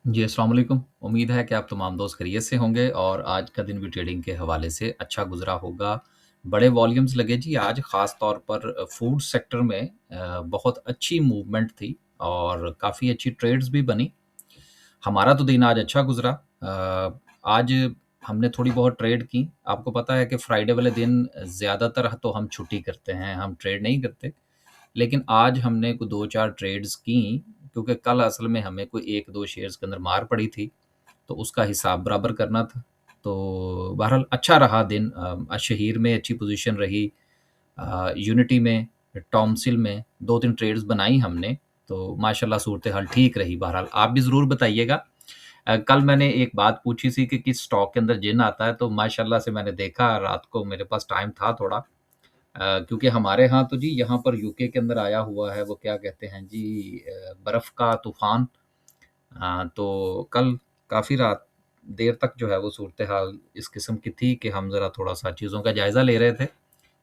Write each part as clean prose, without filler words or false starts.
जी, अस्सलाम वालेकुम। उम्मीद है कि आप तमाम दोस्त खैरियत से होंगे और आज का दिन भी ट्रेडिंग के हवाले से अच्छा गुज़रा होगा। बड़े वॉल्यूम्स लगे जी आज ख़ास तौर पर फूड सेक्टर में बहुत अच्छी मूवमेंट थी और काफ़ी अच्छी ट्रेड्स भी बनी। हमारा तो दिन आज अच्छा गुज़रा। आज हमने थोड़ी बहुत ट्रेड की। आपको पता है कि फ्राइडे वाले दिन ज़्यादातर तो हम छुट्टी करते हैं, हम ट्रेड नहीं करते। लेकिन आज हमने कोई 2-4 ट्रेड्स की क्योंकि कल असल में हमें कोई 1-2 शेयर्स के अंदर मार पड़ी थी, तो उसका हिसाब बराबर करना था। तो बहरहाल अच्छा रहा दिन। शहीर में अच्छी पोज़ीशन रही, यूनिटी में, टॉमसिल में 2-3 ट्रेड्स बनाई हमने, तो माशाल्लाह सूरत-ए-हाल ठीक रही बहरहाल। आप भी ज़रूर बताइएगा। कल मैंने एक बात पूछी थी कि किस स्टॉक के अंदर जिन आता है, तो माशाल्लाह से मैंने देखा रात को मेरे पास टाइम था थोड़ा। क्योंकि हमारे यहाँ तो जी यहाँ पर यूके के अंदर आया हुआ है वो क्या कहते हैं जी बर्फ़ का तूफ़ान। तो कल काफ़ी रात देर तक जो है वो सूरत-ए-हाल इस किस्म की थी कि हम ज़रा थोड़ा-सा चीज़ों का जायज़ा ले रहे थे।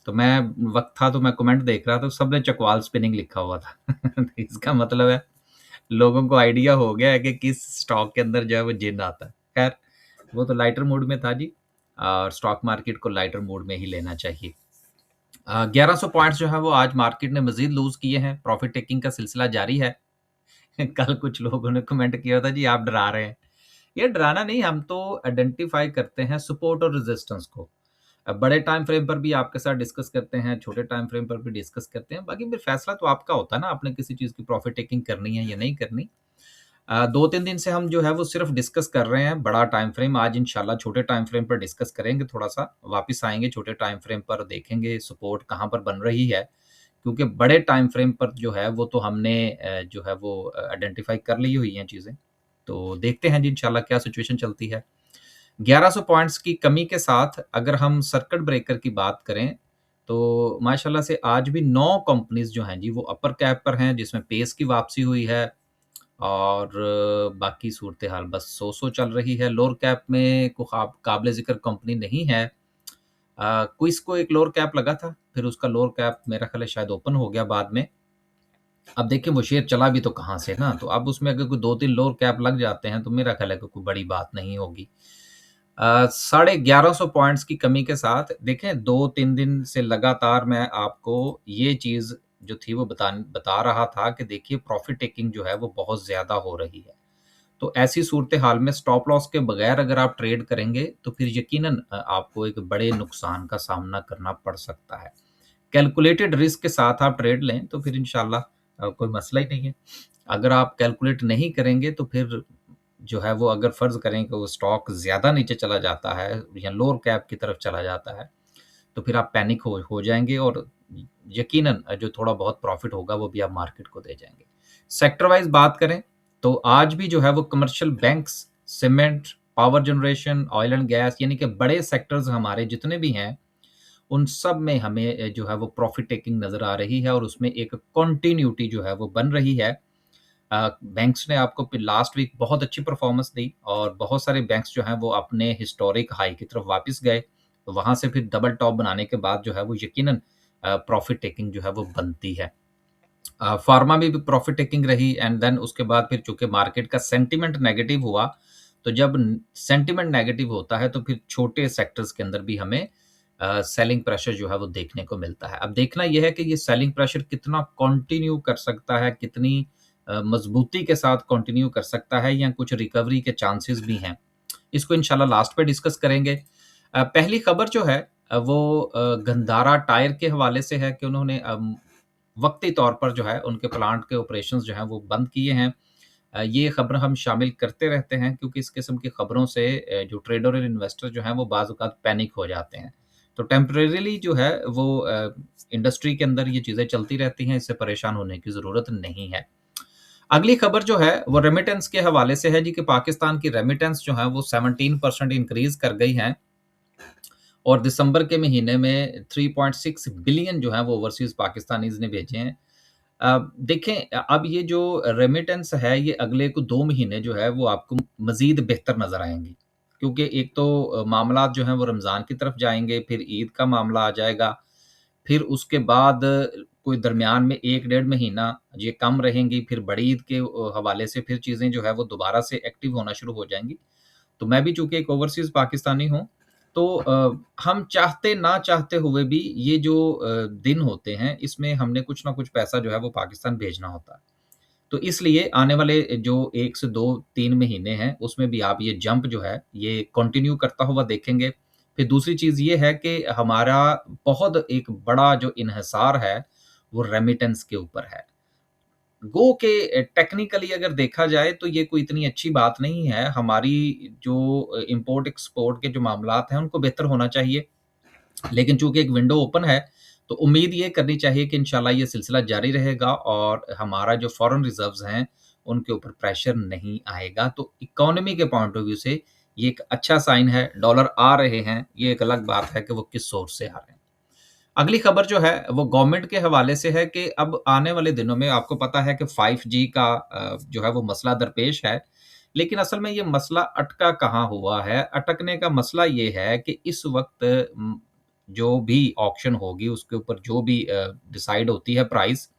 तो मैं वक़्त था तो मैं कमेंट देख रहा था, सबने चकवाल स्पिनिंग लिखा हुआ था। तो इसका मतलब है लोगों को आइडिया हो गया है कि किस स्टॉक के अंदर जो है वो जिन आता है। ख़ैर वो तो लाइटर मूड में था जी और स्टॉक मार्केट को लाइटर मूड में ही लेना चाहिए। 1100 पॉइंट्स जो है वो आज मार्केट ने मज़ीद लूज़ किए हैं, प्रॉफ़िट टेकिंग का सिलसिला जारी है। कल कुछ लोगों ने कमेंट किया था जी आप डरा रहे हैं। ये डराना नहीं, हम तो आइडेंटिफ़ाई करते हैं सपोर्ट और रेज़िस्टेंस को। बड़े टाइम फ्रेम पर भी आपके साथ डिस्कस करते हैं, छोटे टाइम फ्रेम पर भी डिस्कस करते हैं। बाकी फिर फैसला तो आपका होता है ना, आपने किसी चीज़ की प्रॉफ़िट टेकिंग करनी है या नहीं करनी। 2-3 दिन से हम जो है वो सिर्फ़ डिस्कस कर रहे हैं बड़ा टाइम फ्रेम। आज इंशाल्लाह छोटे टाइम फ्रेम पर डिस्कस करेंगे थोड़ा-सा। वापस आएँगे छोटे टाइम फ्रेम पर देखेंगे सपोर्ट कहाँ पर बन रही है। क्योंकि बड़े टाइम फ्रेम पर जो है वो तो हमने जो है वो आइडेंटिफ़ाई कर ली हुई हैं चीज़ें। तो देखते हैं जी इंशाल्लाह क्या सिचुएशन चलती है। 1100 पॉइंट्स की कमी के साथ अगर हम सर्किट ब्रेकर की बात करें, तो माशाल्लाह से आज भी 9 कंपनीज़ जो हैं जी वो अपर कैप पर हैं जिसमें पेस की वापसी हुई है और बाकी सूरत-ए-हाल बस सो-सो चल रही है। लोअर कैप में को काबिल-ज़िक्र कंपनी नहीं है। क्विस को एक लोअर कैप लगा था, फिर उसका लोअर कैप मेरा ख़्याल है शायद ओपन हो गया बाद में। अब देखिए वो शेयर चला भी तो कहाँ से ना, तो अब उसमें अगर कोई 2-3 लोअर कैप लग जाते हैं, तो मेरा ख़्याल है कि कोई बड़ी बात नहीं होगी। साढ़े 1100 पॉइंट्स की कमी के साथ देखें 2-3 दिन से लगातार मैं आपको ये चीज़ जो थी वो बता रहा था कि देखिए प्रॉफ़िट टेकिंग जो है वो बहुत ज़्यादा हो रही है। तो ऐसी सूरत-ए-हाल में स्टॉप लॉस के बगैर अगर आप ट्रेड करेंगे, तो फिर यकीनन आपको एक बड़े नुकसान का सामना करना पड़ सकता है। कैलकुलेटेड रिस्क के साथ आप ट्रेड लें, तो फिर इंशाल्लाह कोई मसला ही नहीं है। अगर आप कैलकुलेट नहीं करेंगे, तो फिर जो है वो अगर फ़र्ज़ करें कि वो स्टॉक ज़्यादा नीचे चला जाता है या लोअर कैप की तरफ चला जाता है, तो फिर आप पैनिक हो जाएँगे और यकीनन जो थोड़ा बहुत प्रॉफ़िट होगा, वो भी आप मार्केट को दे जाएँगे। सेक्टर वाइज़ बात करें, तो आज भी जो है वो commercial banks, cement, power generation, oil and gas यानी कि बड़े सेक्टर्स हमारे जितने भी हैं, उन सब में हमें जो है वो प्रॉफ़िट टेकिंग नज़र आ रही है और उसमें एक कंटिन्यूटी जो है वो बन रही है। बैंक्स ने आपको फिर लास्ट वीक बहुत अच्छी परफ़ॉर्मेंस दी और बहुत सारे बैंक्स जो हैं वो अपने हिस्टोरिक हाई की तरफ वापस गए। तो वहाँ से फिर डबल टॉप बनाने के बाद जो है वो यकीनन प्रॉफ़िट टेकिंग जो है वो बनती है। फ़ार्मा में भी प्रॉफ़िट टेकिंग रही एंड देन उसके बाद फिर चूँकि मार्केट का सेंटिमेंट नेगेटिव हुआ, तो जब सेंटिमेंट नेगेटिव होता है तो फिर छोटे सेक्टर्स के अंदर भी हमें सेलिंग प्रेशर जो है वो देखने को मिलता है। अब देखना ये है कि ये सेलिंग प्रेशर कितना कंटिन्यू कर सकता है, कितनी मज़बूती के साथ कंटिन्यू कर सकता है या कुछ रिकवरी के चांसेस भी हैं। इसको इंशाल्लाह लास्ट पे डिस्कस करेंगे। पहली खबर जो है वो गंधारा टायर के हवाले से है कि उन्होंने वक़्ती तौर पर जो है उनके प्लांट के ऑपरेशंस जो हैं वो बंद किए हैं। ये खबर हम शामिल करते रहते हैं क्योंकि इस किस्म की खबरों से जो ट्रेडर और इन्वेस्टर जो हैं वो बाज़ औक़ात पैनिक हो जाते हैं। तो टेम्परेरीली जो है वो इंडस्ट्री के अंदर ये चीज़ें चलती रहती हैं, इससे परेशान होने की ज़रूरत नहीं है। अगली खबर जो है वो रेमिटेंस के हवाले से है जी कि पाकिस्तान की रेमिटेंस जो है वो 17% इंक्रीज़ कर गई हैं और दिसंबर के महीने में 3.6 बिलियन जो है वो ओवरसीज़ पाकिस्तानीज़ ने भेजे हैं। देखें अब ये जो रेमिटेंस है ये अगले को 2 महीने जो है वो आपको मज़ीद बेहतर नज़र आएँगी। क्योंकि एक तो मामलात जो हैं वो रमज़ान की तरफ जाएँगे, फिर ईद का मामला आ जाएगा, फिर उसके बाद कोई दरमियान में 1 डेढ़ महीना ये कम रहेंगी, फिर बड़ी ईद के हवाले से फिर चीज़ें जो है वो दोबारा से एक्टिव होना शुरू हो जाएँगी। तो मैं भी चूँकि एक ओवरसीज़ पाकिस्तानी हूँ, तो हम चाहते ना चाहते हुए भी ये जो दिन होते हैं, इसमें हमने कुछ ना कुछ पैसा जो है वो पाकिस्तान भेजना होता है। तो इसलिए आने वाले जो 1 से 2-3 महीने हैं, उसमें भी आप ये जंप जो है, ये कंटिन्यू करता हुआ देखेंगे। फिर दूसरी चीज़ ये है कि हमारा बहुत एक बड़ा जो इन्हिसार है, वो रेमिटेंस के ऊपर है। गो के टेक्निकली अगर देखा जाए तो ये कोई इतनी अच्छी बात नहीं है। हमारी जो इम्पोर्ट एक्सपोर्ट के जो मामलात हैं, उनको बेहतर होना चाहिए। लेकिन चूँकि एक विंडो ओपन है, तो उम्मीद ये करनी चाहिए कि इंशाल्लाह ये सिलसिला जारी रहेगा और हमारा जो फ़ॉरेन रिज़र्व्स हैं, उनके ऊपर प्रेशर नहीं आएगा। तो इकोनॉमी के पॉइंट ऑफ व्यू से ये एक अच्छा साइन है। डॉलर आ रहे हैं, ये एक अलग बात है कि वो किस सोर्स से आ रहे हैं। अगली खबर जो है वो गवर्नमेंट के हवाले से है कि अब आने वाले दिनों में आपको पता है कि 5G का जो है वो मसला दरपेश है। लेकिन असल में ये मसला अटका कहाँ हुआ है? अटकने का मसला ये है कि इस वक़्त जो भी ऑक्शन होगी उसके ऊपर जो भी डिसाइड होती है प्राइस,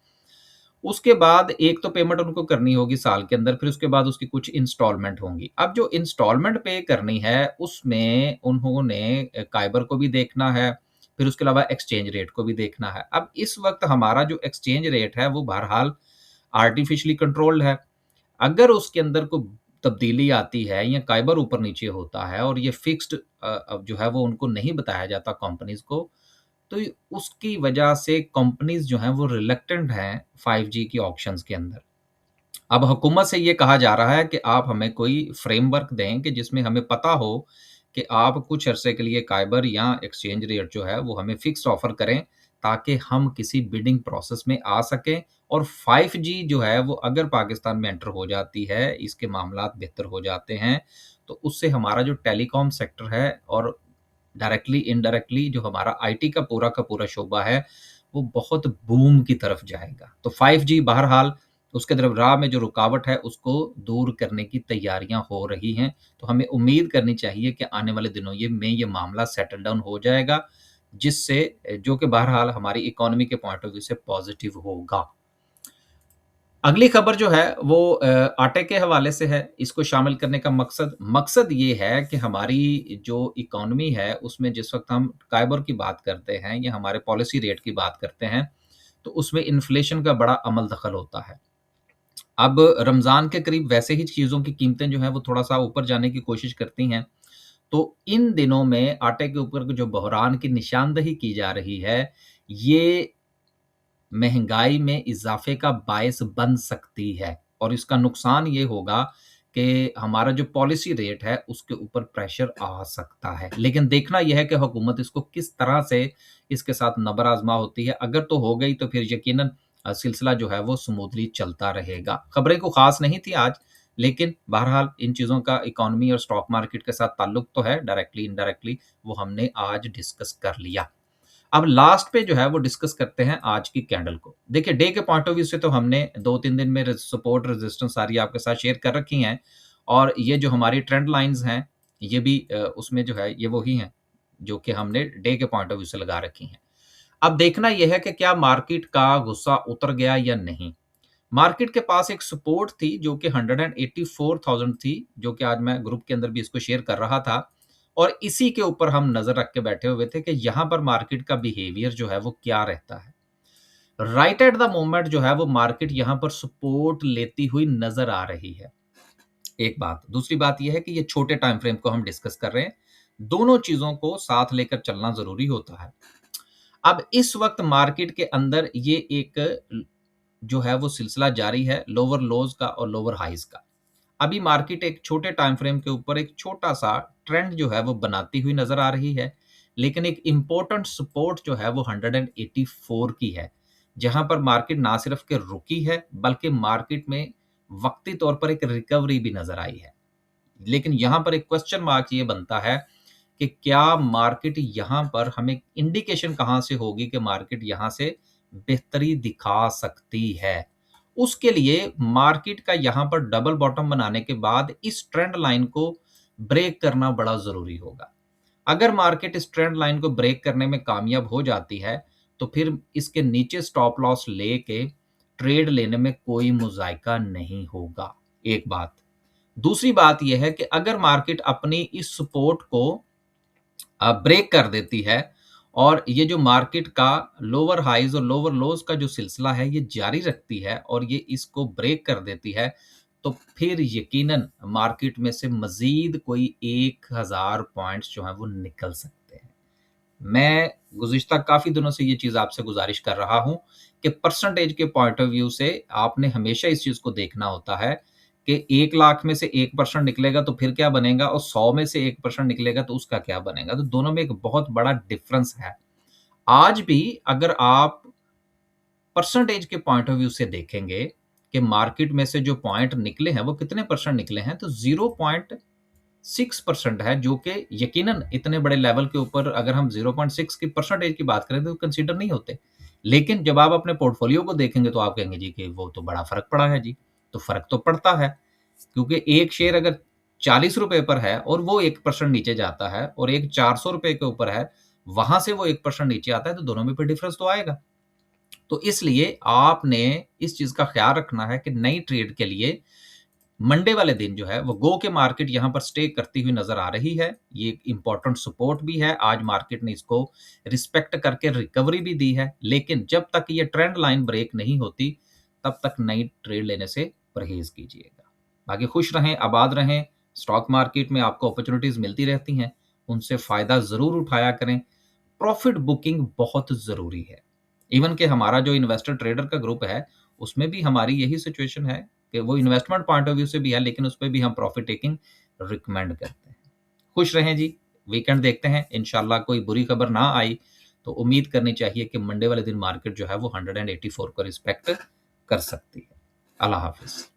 उसके बाद एक तो पेमेंट उनको करनी होगी साल के अंदर, फिर उसके बाद उसकी कुछ इंस्टॉलमेंट होंगी। अब जो इंस्टॉलमेंट पे करनी है, उसमें उन्होंने काइबर को भी देखना है, फिर उसके अलावा एक्सचेंज रेट को भी देखना है। अब इस वक़्त हमारा जो एक्सचेंज रेट है, वो बहरहाल आर्टिफ़िशियली कंट्रोल्ड है। अगर उसके अंदर कोई तब्दीली आती है या काइबर ऊपर-नीचे होता है और ये फ़िक्स्ड अब जो है वो उनको नहीं बताया जाता कंपनीज़ को, तो उसकी वजह से कंपनीज़ जो हैं वो रिलक्टेंट हैं 5G की ऑक्शंस के अंदर। अब हुकूमत से ये कहा जा रहा है कि आप हमें कोई फ्रेमवर्क दें कि जिसमें हमें पता हो कि आप कुछ अरसे के लिए काइबर या एक्सचेंज रेट जो है वो हमें फिक्स्ड ऑफ़र करें, ताकि हम किसी बिडिंग प्रोसेस में आ सकें और 5G जो है वो अगर पाकिस्तान में एंटर हो जाती है, इसके मामलात बेहतर हो जाते हैं, तो उससे हमारा जो टेलीकॉम सेक्टर है और डायरेक्टली इनडायरेक्टली जो हमारा आईटी का पूरा शोबा है, वो बहुत बूम की तरफ जाएगा। तो 5G बहरहाल उसके तरफ राह में जो रुकावट है, उसको दूर करने की तैयारियाँ हो रही हैं। तो हमें उम्मीद करनी चाहिए कि आने वाले दिनों में ये मामला सेटल डाउन हो जाएगा, जिससे जो कि बहरहाल हमारी इकोनॉमी के पॉइंट ऑफ व्यू से पॉज़िटिव होगा। अगली खबर जो है वो आटे के हवाले से है। इसको शामिल करने का मकसद ये है कि हमारी जो इकोनॉमी है उसमें जिस वक़्त हम काइबर की बात करते हैं या हमारे पॉलिसी रेट की बात करते हैं, तो उसमें इन्फ्लेशन का बड़ा अमल दखल होता है। अब रमज़ान के करीब वैसे ही चीज़ों की कीमतें जो हैं वो थोड़ा-सा ऊपर जाने की कोशिश करती हैं। तो इन दिनों में आटे के ऊपर जो बहरान की निशानदही की जा रही है, ये महँगाई में इज़ाफ़े का बायस बन सकती है और इसका नुकसान ये होगा कि हमारा जो पॉलिसी रेट है, उसके ऊपर प्रेशर आ सकता है। लेकिन देखना ये है कि हुकूमत इसको किस तरह से इसके साथ नबर आज़मा होती है। अगर तो हो गई तो फिर यकीनन सिलसिला जो है वो स्मूथली चलता रहेगा। खबरें कोई ख़ास नहीं थी आज, लेकिन बहरहाल इन चीज़ों का इकोनॉमी और स्टॉक मार्केट के साथ ताल्लुक तो है, डायरेक्टली इनडायरेक्टली वो हमने आज डिस्कस कर लिया। अब लास्ट पे जो है वो डिस्कस करते हैं आज की कैंडल को। देखिए डे के पॉइंट ऑफ व्यू से तो हमने 2-3 दिन में सपोर्ट रेजिस्टेंस सारी आपके साथ शेयर कर रखी हैं और ये जो हमारी ट्रेंड लाइन्स हैं, ये भी उसमें जो है ये वही हैं, जो कि हमने डे के पॉइंट ऑफ व्यू से लगा रखी हैं। अब देखना ये है कि क्या मार्केट का गुस्सा उतर गया या नहीं? मार्केट के पास एक सपोर्ट थी जो कि 184,000 थी, जो कि आज मैं ग्रुप के अंदर भी इसको शेयर कर रहा था और इसी के ऊपर हम नज़र रख के बैठे हुए थे कि यहाँ पर मार्केट का बिहेवियर जो है वो क्या रहता है। राइट एट द मोमेंट जो है वो मार्केट यहाँ पर सपोर्ट लेती हुई नज़र आ रही है, एक बात। दूसरी बात ये है कि ये छोटे टाइम फ्रेम को हम डिस्कस कर रहे हैं। दोनों चीज़ों को साथ लेकर चलना ज़रूरी होता है। अब इस वक़्त मार्केट के अंदर ये एक जो है वो सिलसिला जारी है लोअर लोज़ का और लोअर हाइज़ का। अभी मार्केट एक छोटे टाइम फ्रेम के ऊपर एक छोटा-सा ट्रेंड जो है वो बनाती हुई नज़र आ रही है। लेकिन एक इम्पोर्टेंट सपोर्ट जो है वो 184 की है, जहाँ पर मार्केट ना सिर्फ़ के रुकी है, बल्कि मार्केट में वक़्ती तौर पर एक रिकवरी भी नज़र आई है। लेकिन यहाँ पर एक क्वेश्चन मार्क ये बनता है कि क्या मार्केट यहाँ पर हमें इंडिकेशन कहाँ से होगी कि मार्केट यहाँ से बेहतरी दिखा सकती है? उसके लिए मार्केट का यहाँ पर डबल बॉटम बनाने के बाद इस ट्रेंड लाइन को ब्रेक करना बड़ा ज़रूरी होगा। अगर मार्केट इस ट्रेंड लाइन को ब्रेक करने में कामयाब हो जाती है, तो फिर इसके नीचे स्टॉप लॉस लेके ट्रेड लेने में कोई मुज़ायका नहीं होगा, एक बात। दूसरी बात ये है कि अगर मार्केट अपनी इस सपोर्ट को ब्रेक कर देती है और ये जो मार्केट का लोअर हाइज और लोअर लोज का जो सिलसिला है ये जारी रखती है और ये इसको ब्रेक कर देती है, तो फिर यकीनन मार्केट में से मजीद कोई 1000 पॉइंट्स जो हैं वो निकल सकते हैं। मैं गुज़िश्ता काफ़ी दिनों से ये चीज़ आपसे गुज़ारिश कर रहा हूँ कि परसेंटेज के पॉइंट ऑफ व्यू से आपने हमेशा इस चीज़ को देखना होता है कि 1 लाख में से 1% निकलेगा तो फिर क्या बनेगा और 100 में से 1% निकलेगा तो उसका क्या बनेगा? तो दोनों में एक बहुत बड़ा डिफ़रेंस है। आज भी अगर आप परसेंटेज के पॉइंट ऑफ व्यू से देखेंगे कि मार्केट में से जो पॉइंट निकले हैं, वो कितने परसेंट निकले हैं, तो 0.6% है, जो कि यकीनन इतने बड़े लेवल के ऊपर अगर हम 0.6 की परसेंटेज की बात करें तो कंसीडर नहीं होते। लेकिन जब आप अपने पोर्टफोलियो को देखेंगे तो आप कहेंगे जी कि वो तो बड़ा फ़र्क पड़ा है जी। तो फ़र्क तो पड़ता है, क्योंकि एक शेयर अगर ₹40 पर है और वो 1% नीचे जाता है और एक ₹400 के ऊपर है, वहाँ से वो 1% नीचे आता है तो दोनों में फिर डिफ़रेंस तो आएगा। तो इसलिए आपने इस चीज़ का ख़्याल रखना है कि नई ट्रेड के लिए मंडे वाले दिन जो है वो गो के मार्केट यहाँ पर स्टे करती हुई नज़र आ रही है। ये एक इम्पोर्टेंट सपोर्ट भी है। आज मार्केट ने इसको रिस्पेक्ट करके रिकवरी भी दी है। लेकिन जब तक ये ट्रेंड लाइन ब्रेक नहीं होती, तब तक नई ट्रेड लेने से परहेज़ कीजिएगा। बाकी खुश रहें, आबाद रहें। स्टॉक मार्केट में आपको अपॉर्च्युनिटीज़ मिलती रहती हैं, उनसे फ़ायदा ज़रूर उठाया करें। प्रॉफ़िट बुकिंग बहुत ज़रूरी है। इवन कि हमारा जो इन्वेस्टर ट्रेडर का ग्रुप है, उसमें भी हमारी यही सिचुएशन है कि वो इन्वेस्टमेंट पॉइंट ऑफ व्यू से भी है, लेकिन उसपे भी हम प्रॉफ़िट टेकिंग रिकमेंड करते हैं। खुश रहें जी, वीकेंड देखते हैं, इंशाल्लाह कोई बुरी खबर ना आई, तो उम्मीद करनी चाहिए कि मंडे वाले दिन मार्केट जो है वो 184 को रिस्पेक्ट कर सकती है। अल्लाह हाफ़िज़।